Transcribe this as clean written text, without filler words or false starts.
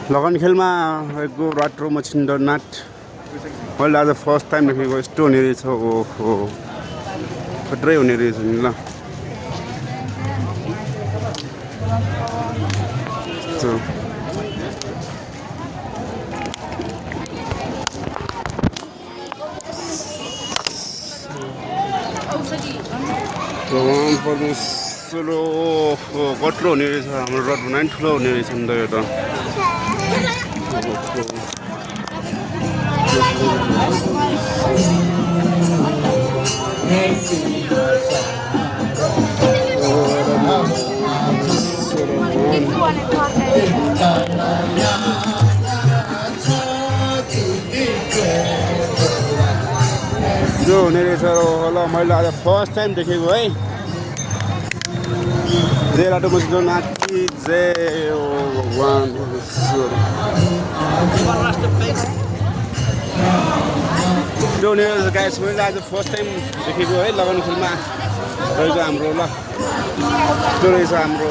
लगन खेलमाएको राट्रो मछिन्द्रनाथ मैले आज फर्स्ट टाइम देखेको यस्तो हुने रहेछ ओहो खत्रै हुने रहेछ नि ल परमेश्वर कत्रो हुने रहेछ हाम्रो रथ बनाइ ठुलो हुने रहेछ नि त यो त जो हुने रहेछ होला मैले आज फर्स्ट टाइम देखेको है जय राटो मछिन्द्रनाथ की जय भगवान जो हुने रहेछ गाइस मैले आज फर्स्ट टाइम देखेको है लगन खेलमा रहेछ हाम्रो ल त्यो रहेछ हाम्रो